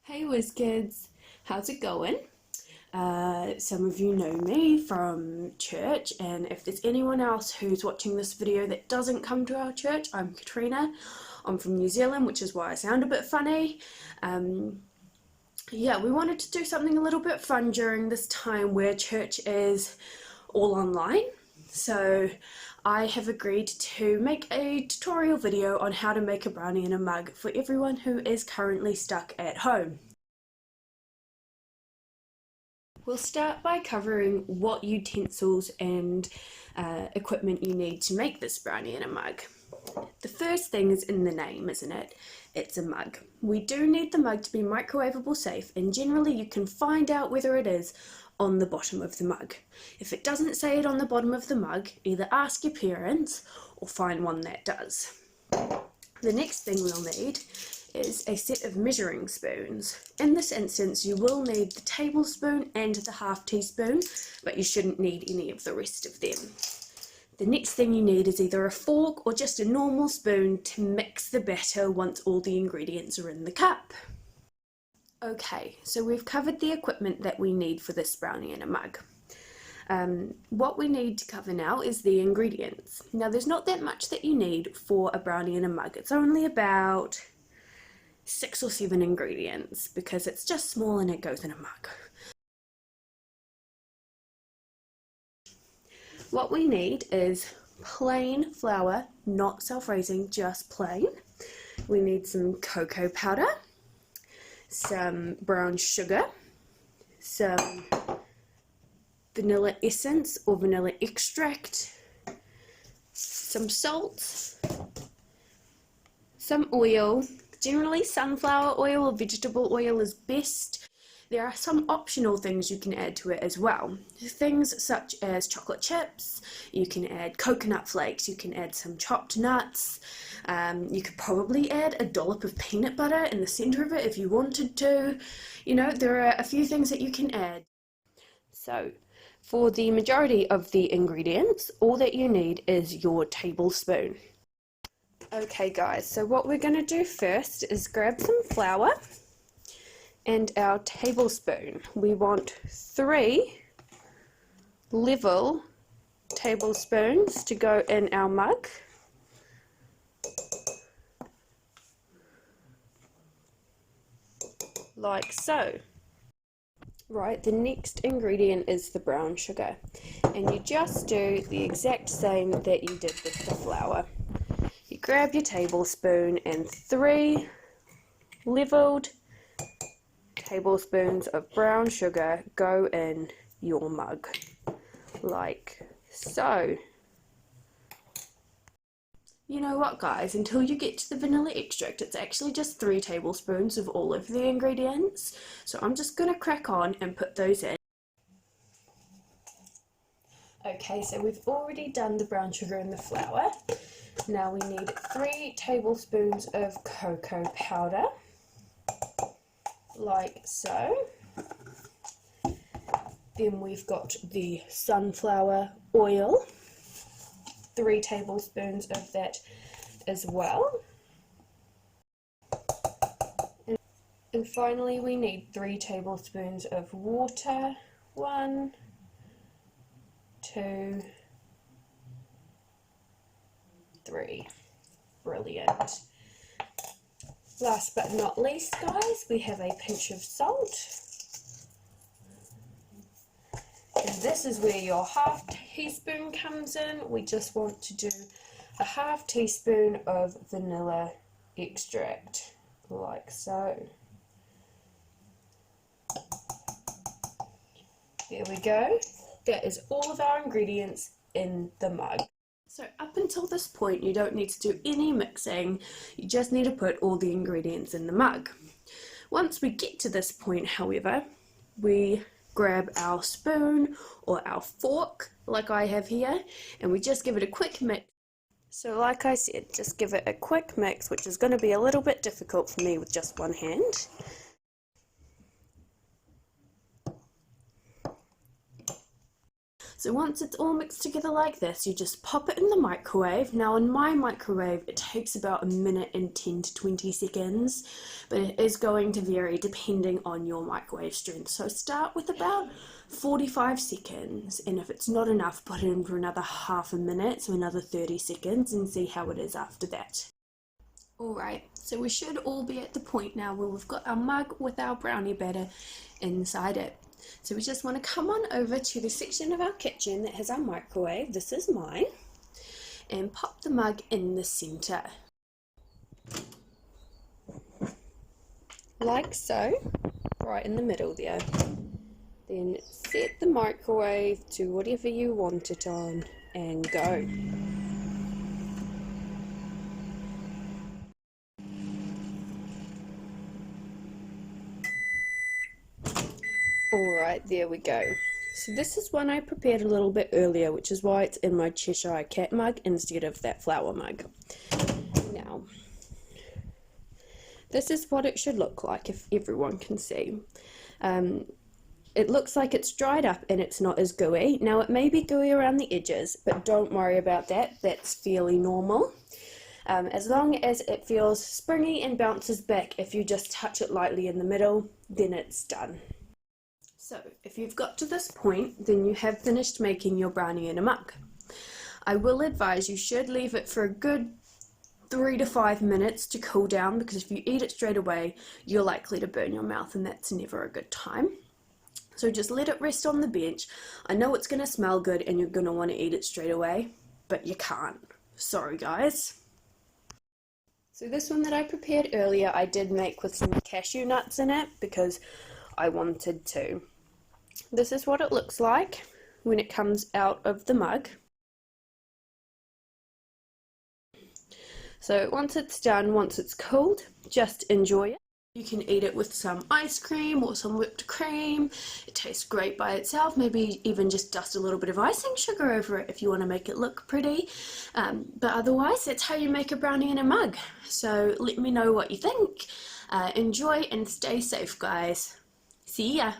Hey Whizz Kids, how's it going? Some of you know me from church, and if there's anyone else who's watching this video that doesn't come to our church, I'm Katrina. I'm from New Zealand, which is why I sound a bit funny. Yeah, we wanted to do something a little bit fun during this time where church is all online. So I have agreed to make a tutorial video on how to make a brownie in a mug for everyone who is currently stuck at home. We'll start by covering what utensils and equipment you need to make this brownie in a mug. The first thing is in the name, isn't it? It's a mug. We do need the mug to be microwavable safe, and generally you can find out whether it is on the bottom of the mug. If it doesn't say it on the bottom of the mug, either ask your parents or find one that does. The next thing we'll need is a set of measuring spoons. In this instance, you will need the tablespoon and the half teaspoon, but you shouldn't need any of the rest of them. The next thing you need is either a fork or just a normal spoon to mix the batter once all the ingredients are in the cup. Okay, so we've covered the equipment that we need for this brownie in a mug. What we need to cover now is the ingredients. Now there's not that much that you need for a brownie in a mug. It's only about 6 or 7 ingredients because it's just small and it goes in a mug. What we need is plain flour, not self-raising, just plain. We need some cocoa powder, some brown sugar, some vanilla essence or vanilla extract, some salt, some oil. Generally sunflower oil or vegetable oil is best. There are some optional things you can add to it as well. Things such as chocolate chips, you can add coconut flakes, you can add some chopped nuts, you could probably add a dollop of peanut butter in the centre of it if you wanted to. You know, there are a few things that you can add. So, for the majority of the ingredients, all that you need is your tablespoon. Okay guys, so what we're going to do first is grab some flour and our tablespoon. We want 3 level tablespoons to go in our mug. Like so. Right, the next ingredient is the brown sugar, and you just do the exact same that you did with the flour. You grab your tablespoon and 3 leveled tablespoons of brown sugar go in your mug, like so. You know what guys, until you get to the vanilla extract, it's actually just 3 tablespoons of all of the ingredients, so I'm just going to crack on and put those in. Okay, so we've already done the brown sugar and the flour. Now we need 3 tablespoons of cocoa powder, like so. Then we've got the sunflower oil, 3 tablespoons of that as well. And finally we need 3 tablespoons of water, 1, 2, 3. Brilliant. Last but not least guys, we have a pinch of salt. And this is where your half teaspoon comes in. We just want to do a half teaspoon of vanilla extract, like so. There we go. That is all of our ingredients in the mug. So up until this point you don't need to do any mixing, you just need to put all the ingredients in the mug. Once we get to this point however, we grab our spoon or our fork like I have here, and we just give it a quick mix. So like I said, just give it a quick mix, which is going to be a little bit difficult for me with just one hand. So once it's all mixed together like this, you just pop it in the microwave. Now in my microwave, it takes about 1 minute and 10 to 20 seconds, but it is going to vary depending on your microwave strength. So start with about 45 seconds, and if it's not enough, put it in for another half a minute, so another 30 seconds, and see how it is after that. Alright, so we should all be at the point now where we've got our mug with our brownie batter inside it. So we just want to come on over to the section of our kitchen that has our microwave, this is mine, and pop the mug in the centre. Like so, right in the middle there. Then set the microwave to whatever you want it on and go. Alright, there we go. So this is one I prepared a little bit earlier, which is why it's in my Cheshire Cat mug instead of that flower mug. Now, this is what it should look like if everyone can see. It looks like it's dried up and it's not as gooey. Now it may be gooey around the edges, but don't worry about that, that's fairly normal. As long as it feels springy and bounces back, if you just touch it lightly in the middle, then it's done. So if you've got to this point, then you have finished making your brownie in a mug. I will advise you should leave it for a good 3 to 5 minutes to cool down, because if you eat it straight away, you're likely to burn your mouth and that's never a good time. So just let it rest on the bench. I know it's going to smell good and you're going to want to eat it straight away, but you can't. Sorry guys. So this one that I prepared earlier, I did make with some cashew nuts in it because I wanted to. This is what it looks like when it comes out of the mug. So once it's done, once it's cooled, just enjoy it. You can eat it with some ice cream or some whipped cream. It tastes great by itself. Maybe even just dust a little bit of icing sugar over it if you want to make it look pretty. But otherwise, that's how you make a brownie in a mug. So let me know what you think. Enjoy and stay safe, guys. See ya!